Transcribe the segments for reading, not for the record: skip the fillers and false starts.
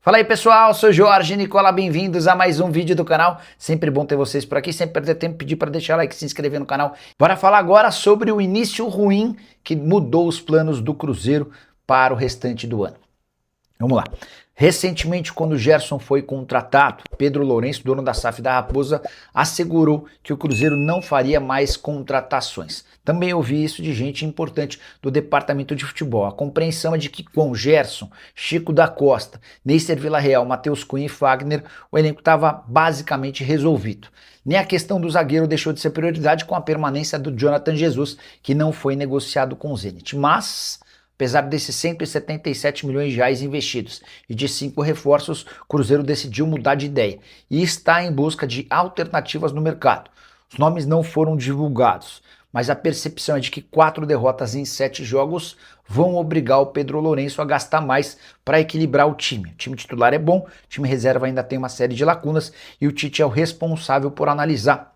Fala aí pessoal, sou Jorge Nicola, bem-vindos a mais um vídeo do canal. Sempre bom ter vocês por aqui, sempre perder tempo, pedir para deixar o like, se inscrever no canal. Bora falar agora sobre o início ruim que mudou os planos do Cruzeiro para o restante do ano. Vamos lá. Recentemente, quando o Gerson foi contratado, Pedro Lourenço, dono da SAF da Raposa, assegurou que o Cruzeiro não faria mais contratações. Também ouvi isso de gente importante do departamento de futebol. A compreensão é de que com Gerson, Chico da Costa, Neisser Villarreal, Matheus Cunha e Fagner, o elenco estava basicamente resolvido. Nem a questão do zagueiro deixou de ser prioridade com a permanência do Jonathan Jesus, que não foi negociado com o Zenit. Mas, apesar desses 177 milhões de reais investidos e de 5 reforços, o Cruzeiro decidiu mudar de ideia e está em busca de alternativas no mercado. Os nomes não foram divulgados, mas a percepção é de que 4 derrotas em 7 jogos vão obrigar o Pedro Lourenço a gastar mais para equilibrar o time. O time titular é bom, o time reserva ainda tem uma série de lacunas e o Tite é o responsável por analisar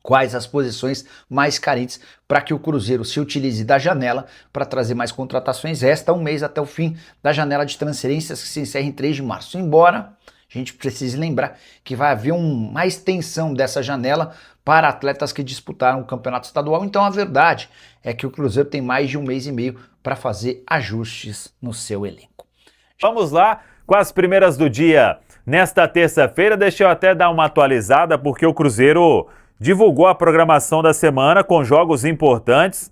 quais as posições mais carentes para que o Cruzeiro se utilize da janela para trazer mais contratações. Resta um mês até o fim da janela de transferências que se encerra em 3 de março. Embora a gente precise lembrar que vai haver uma extensão dessa janela para atletas que disputaram o campeonato estadual. Então a verdade é que o Cruzeiro tem mais de um mês e meio para fazer ajustes no seu elenco. Vamos lá com as primeiras do dia. Nesta terça-feira, deixa eu até dar uma atualizada porque o Cruzeiro divulgou a programação da semana com jogos importantes,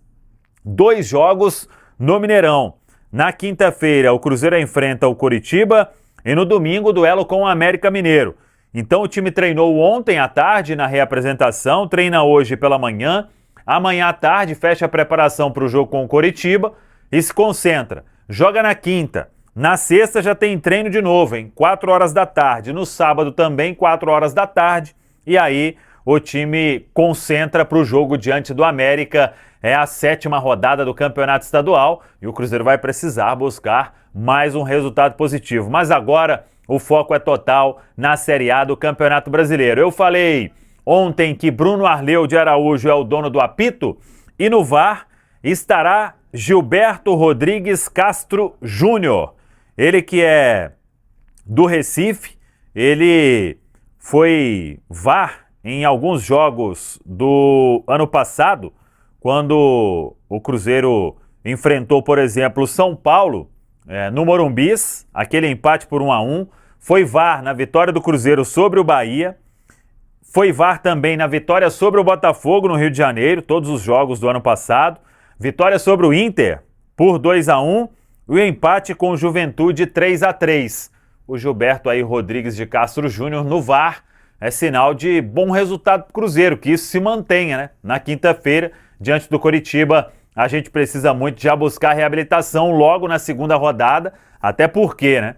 2 jogos no Mineirão. Na quinta-feira, o Cruzeiro enfrenta o Coritiba e no domingo, o duelo com o América Mineiro. Então o time treinou ontem à tarde na reapresentação, treina hoje pela manhã. Amanhã à tarde fecha a preparação para o jogo com o Coritiba e se concentra. Joga na quinta. Na sexta já tem treino de novo, 4 horas da tarde. No sábado também, 4 horas da tarde. E aí o time concentra para o jogo diante do América. É a 7ª rodada do Campeonato Estadual e o Cruzeiro vai precisar buscar mais um resultado positivo. Mas agora o foco é total na Série A do Campeonato Brasileiro. Eu falei ontem que Bruno Arleu de Araújo é o dono do apito e no VAR estará Gilberto Rodrigues Castro Júnior. Ele que é do Recife, ele foi VAR em alguns jogos do ano passado, quando o Cruzeiro enfrentou, por exemplo, o São Paulo no Morumbis, aquele empate por 1-1, foi VAR na vitória do Cruzeiro sobre o Bahia, foi VAR também na vitória sobre o Botafogo no Rio de Janeiro, todos os jogos do ano passado, vitória sobre o Inter por 2-1 e o empate com o Juventude 3-3. O Gilberto aí Rodrigues de Castro Júnior no VAR é sinal de bom resultado para o Cruzeiro, que isso se mantenha, né? Na quinta-feira, diante do Coritiba, a gente precisa muito já buscar reabilitação logo na segunda rodada, até porque, né?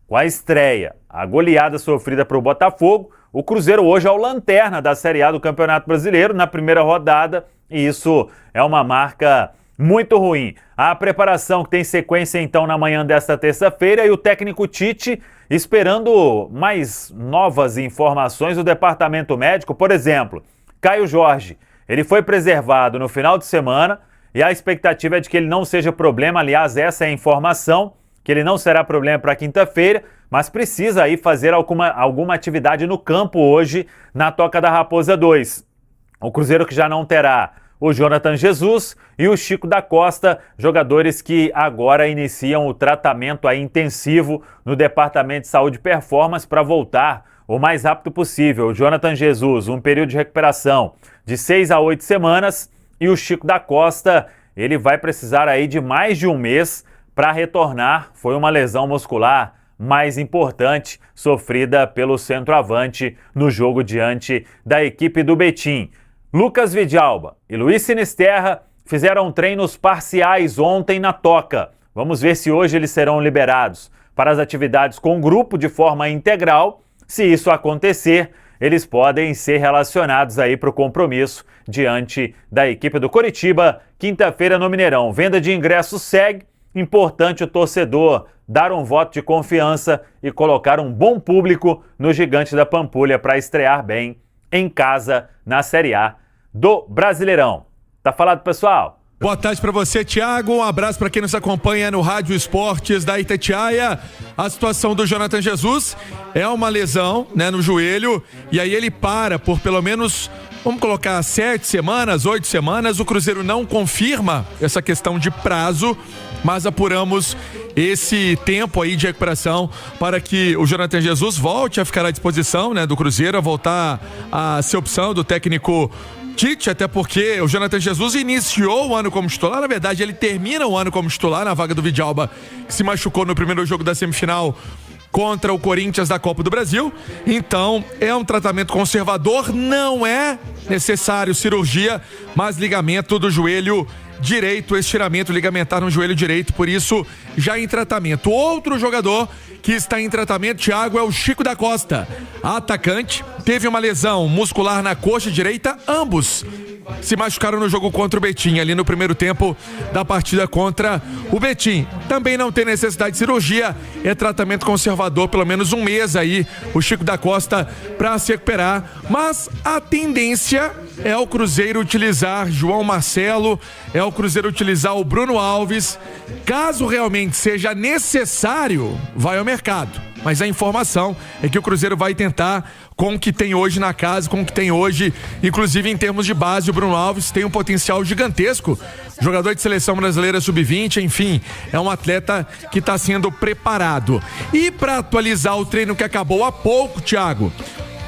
Com a estreia, a goleada sofrida para o Botafogo, o Cruzeiro hoje é o lanterna da Série A do Campeonato Brasileiro na primeira rodada, e isso é uma marca muito ruim. A preparação que tem sequência então na manhã desta terça-feira e o técnico Tite esperando mais novas informações do departamento médico. Por exemplo, Caio Jorge, ele foi preservado no final de semana e a expectativa é de que ele não seja problema. Aliás, essa é a informação, que ele não será problema para quinta-feira, mas precisa aí fazer alguma atividade no campo hoje na Toca da Raposa 2. O Cruzeiro que já não terá o Jonathan Jesus e o Chico da Costa, jogadores que agora iniciam o tratamento aí intensivo no Departamento de Saúde e Performance para voltar o mais rápido possível. O Jonathan Jesus, um período de recuperação de 6 a 8 semanas, e o Chico da Costa, ele vai precisar aí de mais de um mês para retornar. Foi uma lesão muscular mais importante sofrida pelo centroavante no jogo diante da equipe do Betim. Lucas Vidalba e Luiz Sinisterra fizeram treinos parciais ontem na Toca. Vamos ver se hoje eles serão liberados para as atividades com o grupo de forma integral. Se isso acontecer, eles podem ser relacionados aí para o compromisso diante da equipe do Coritiba, quinta-feira no Mineirão. Venda de ingressos segue. Importante o torcedor dar um voto de confiança e colocar um bom público no Gigante da Pampulha para estrear bem em casa na Série A do Brasileirão. Tá falado, pessoal? Boa tarde para você, Thiago. Um abraço para quem nos acompanha no Rádio Esportes da Itatiaia. A situação do Jonathan Jesus é uma lesão, né, no joelho, e aí ele para por pelo menos, vamos colocar 7 semanas, 8 semanas. O Cruzeiro não confirma essa questão de prazo, mas apuramos esse tempo aí de recuperação para que o Jonathan Jesus volte a ficar à disposição, né, do Cruzeiro, a voltar a ser opção do técnico Tite, até porque o Jonathan Jesus iniciou o ano como titular. Na verdade, ele termina o ano como titular na vaga do Vidalba, que se machucou no primeiro jogo da semifinal contra o Corinthians da Copa do Brasil. Então, é um tratamento conservador, não é necessário cirurgia, mas ligamento do joelho direito, estiramento ligamentar no joelho direito, por isso já em tratamento. Outro jogador que está em tratamento, Thiago, é o Chico da Costa, atacante, teve uma lesão muscular na coxa direita. Ambos se machucaram no jogo contra o Betim, ali no primeiro tempo da partida contra o Betim. Também não tem necessidade de cirurgia, é tratamento conservador, pelo menos um mês aí, o Chico da Costa para se recuperar, mas a tendência é o Cruzeiro utilizar João Marcelo, é o Cruzeiro utilizar o Bruno Alves. Caso realmente seja necessário, vai ao mercado. Mas a informação é que o Cruzeiro vai tentar com o que tem hoje na casa, com o que tem hoje, inclusive em termos de base. O Bruno Alves tem um potencial gigantesco, jogador de seleção brasileira sub-20, enfim, é um atleta que está sendo preparado. E para atualizar o treino que acabou há pouco, Thiago,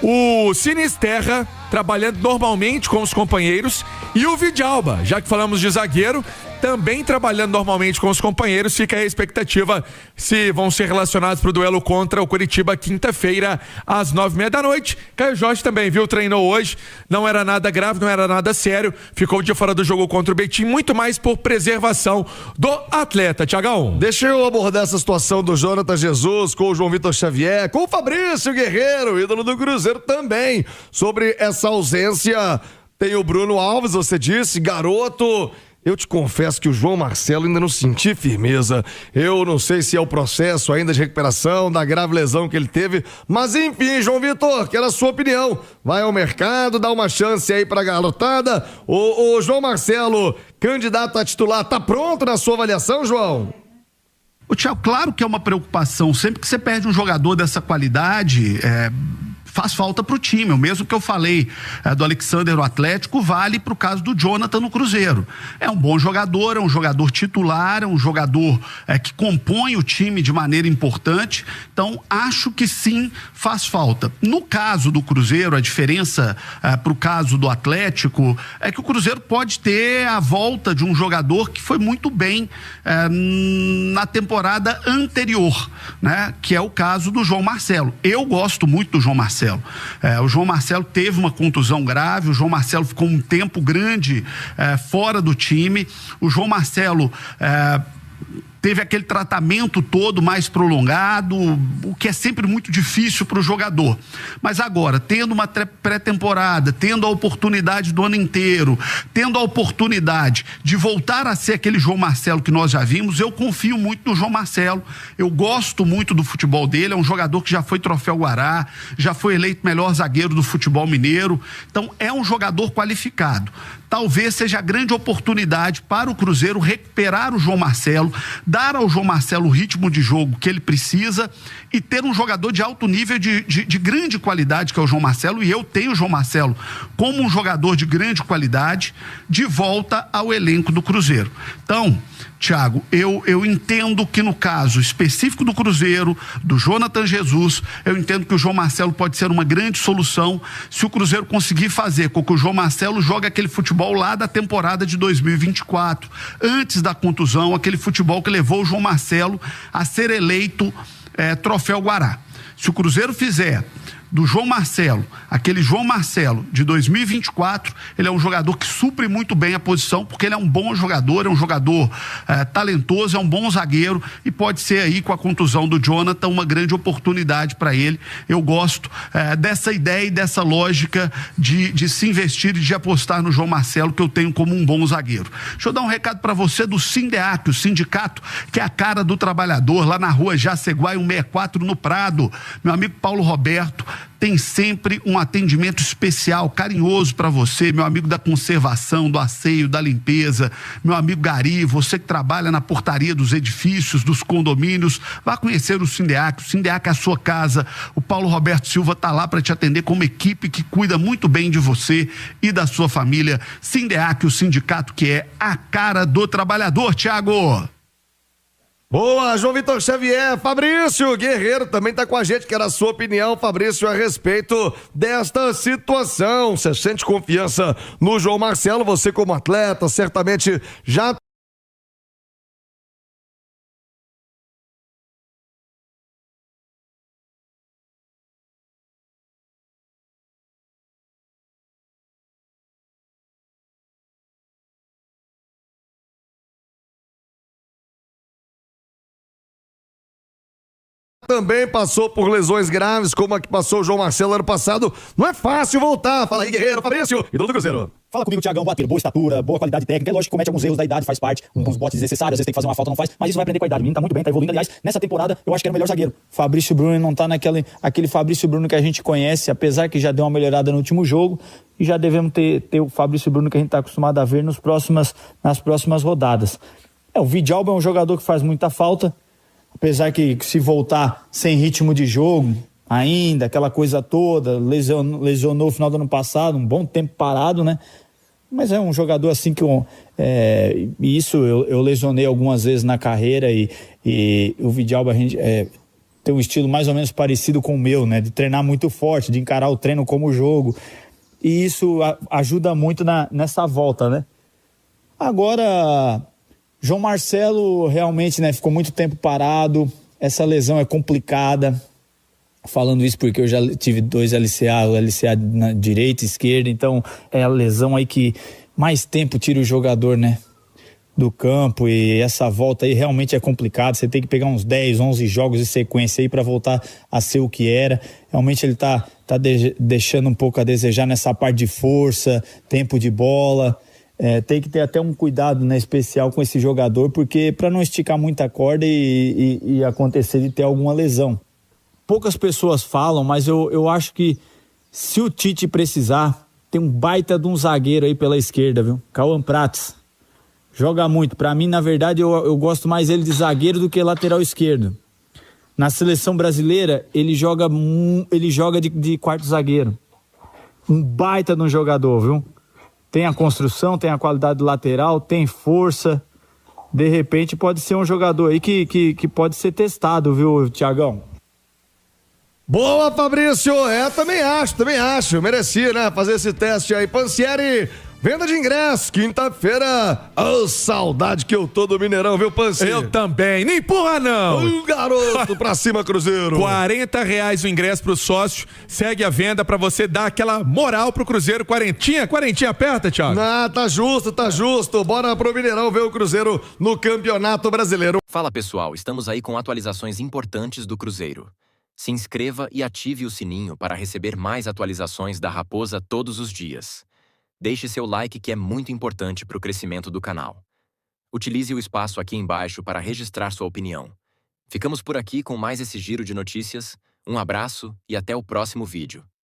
o Sinisterra trabalhando normalmente com os companheiros e o Vidalba, já que falamos de zagueiro, também trabalhando normalmente com os companheiros. Fica aí a expectativa se vão ser relacionados para o duelo contra o Coritiba quinta-feira às 9h30 da noite. Caio Jorge também, viu? Treinou hoje, não era nada grave, não era nada sério, ficou de fora do jogo contra o Betim, muito mais por preservação do atleta. Thiagão. Deixa eu abordar essa situação do Jonathan Jesus com o João Vitor Xavier, com o Fabrício Guerreiro, ídolo do Cruzeiro também, sobre essa ausência. Tem o Bruno Alves, você disse, garoto. Eu te confesso que o João Marcelo ainda não senti firmeza. Eu não sei se é o processo ainda de recuperação da grave lesão que ele teve, mas enfim, João Vitor, quero a sua opinião. Vai ao mercado, dá uma chance aí pra garotada. O João Marcelo, candidato a titular, tá pronto na sua avaliação, João? O Thiago, claro que é uma preocupação. Sempre que você perde um jogador dessa qualidade, faz falta pro time. O mesmo que eu falei do Alexander no Atlético, vale pro caso do Jonathan no Cruzeiro. É um bom jogador, é um jogador titular, é um jogador que compõe o time de maneira importante. Então, acho que sim, faz falta. No caso do Cruzeiro, a diferença pro caso do Atlético é que o Cruzeiro pode ter a volta de um jogador que foi muito bem na temporada anterior, né? Que é o caso do João Marcelo. Eu gosto muito do João Marcelo. O João Marcelo teve uma contusão grave, o João Marcelo ficou um tempo grande fora do time. O João Marcelo teve aquele tratamento todo mais prolongado, o que é sempre muito difícil para o jogador. Mas agora, tendo uma pré-temporada, tendo a oportunidade do ano inteiro, tendo a oportunidade de voltar a ser aquele João Marcelo que nós já vimos, eu confio muito no João Marcelo. Eu gosto muito do futebol dele, é um jogador que já foi troféu Guará, já foi eleito melhor zagueiro do futebol mineiro. Então, é um jogador qualificado. Talvez seja a grande oportunidade para o Cruzeiro recuperar o João Marcelo, dar ao João Marcelo o ritmo de jogo que ele precisa e ter um jogador de alto nível, de grande qualidade, que é o João Marcelo, e eu tenho o João Marcelo como um jogador de grande qualidade, de volta ao elenco do Cruzeiro. Então, Thiago, eu entendo que no caso específico do Cruzeiro, do Jonathan Jesus, eu entendo que o João Marcelo pode ser uma grande solução se o Cruzeiro conseguir fazer com que o João Marcelo jogue aquele futebol lá da temporada de 2024, antes da contusão, aquele futebol que levou o João Marcelo a ser eleito troféu Guará. Se o Cruzeiro fizer do João Marcelo, aquele João Marcelo de 2024, ele é um jogador que supre muito bem a posição, porque ele é um bom jogador, é um jogador talentoso, é um bom zagueiro e pode ser aí, com a contusão do Jonathan, uma grande oportunidade para ele. Eu gosto dessa ideia e dessa lógica de se investir e de apostar no João Marcelo, que eu tenho como um bom zagueiro. Deixa eu dar um recado para você do Sindeac, o sindicato que é a cara do trabalhador, lá na rua Jaceguai 164 no Prado. Meu amigo Paulo Roberto tem sempre um atendimento especial, carinhoso para você, meu amigo da conservação, do asseio, da limpeza, meu amigo Gari, você que trabalha na portaria dos edifícios, dos condomínios, vá conhecer o Sindeac. O Sindeac é a sua casa. O Paulo Roberto Silva está lá para te atender como equipe que cuida muito bem de você e da sua família. Sindeac, o sindicato que é a cara do trabalhador, Thiago. Boa, João Vitor Xavier. Fabrício Guerreiro também tá com a gente, quero a sua opinião, Fabrício, a respeito desta situação. Você sente confiança no João Marcelo? Você como atleta certamente já também passou por lesões graves, como a que passou o João Marcelo ano passado. Não é fácil voltar. Fala aí, Guerreiro, Fabrício, ídolo do Cruzeiro. Fala comigo, Thiagão, bater, boa estatura, boa qualidade técnica. É lógico que comete alguns erros da idade, faz parte, uns botes desnecessários, às vezes tem que fazer uma falta, não faz, mas isso vai aprender com a idade. O menino tá muito bem, tá evoluindo. Aliás, nessa temporada, eu acho que era o melhor zagueiro. Fabrício Bruno não tá aquele Fabrício Bruno que a gente conhece, apesar que já deu uma melhorada no último jogo, e já devemos ter o Fabrício Bruno que a gente tá acostumado a ver nas próximas rodadas. O Vidalba é um jogador que faz muita falta, apesar que se voltar sem ritmo de jogo, ainda, aquela coisa toda, lesionou no final do ano passado, um bom tempo parado, né? Mas é um jogador assim que isso eu lesionei algumas vezes na carreira e o Vidalba tem um estilo mais ou menos parecido com o meu, né? De treinar muito forte, de encarar o treino como jogo. E isso ajuda muito nessa volta, né? Agora, João Marcelo realmente, né, ficou muito tempo parado. Essa lesão é complicada. Falando isso porque eu já tive 2 LCA, o LCA na direita e esquerda, então é a lesão aí que mais tempo tira o jogador, né, do campo, e essa volta aí realmente é complicado. Você tem que pegar uns 10, 11 jogos de sequência aí para voltar a ser o que era. Realmente ele tá deixando um pouco a desejar nessa parte de força, tempo de bola. Tem que ter até um cuidado, né, especial com esse jogador, porque para não esticar muita corda e acontecer de ter alguma lesão. Poucas pessoas falam, mas eu acho que se o Tite precisar, tem um baita de um zagueiro aí pela esquerda, viu? Cauã Prates. Joga muito. Pra mim, na verdade, eu gosto mais ele de zagueiro do que lateral esquerdo. Na seleção brasileira, ele joga de quarto zagueiro. Um baita de um jogador, viu? Tem a construção, tem a qualidade lateral, tem força. De repente, pode ser um jogador aí que pode ser testado, viu, Thiagão? Boa, Fabrício. Também acho. Merecia, né? Fazer esse teste aí. Pansieri, venda de ingressos, quinta-feira. Saudade que eu tô do Mineirão, viu, Pansieri? Eu também. Nem empurra, não. Garoto, pra cima, Cruzeiro. R$40 o ingresso pro sócio. Segue a venda pra você dar aquela moral pro Cruzeiro. Quarentinha aperta, Thiago? Tá justo. Bora pro Mineirão ver o Cruzeiro no Campeonato Brasileiro. Fala, pessoal. Estamos aí com atualizações importantes do Cruzeiro. Se inscreva e ative o sininho para receber mais atualizações da Raposa todos os dias. Deixe seu like, que é muito importante para o crescimento do canal. Utilize o espaço aqui embaixo para registrar sua opinião. Ficamos por aqui com mais esse giro de notícias. Um abraço e até o próximo vídeo.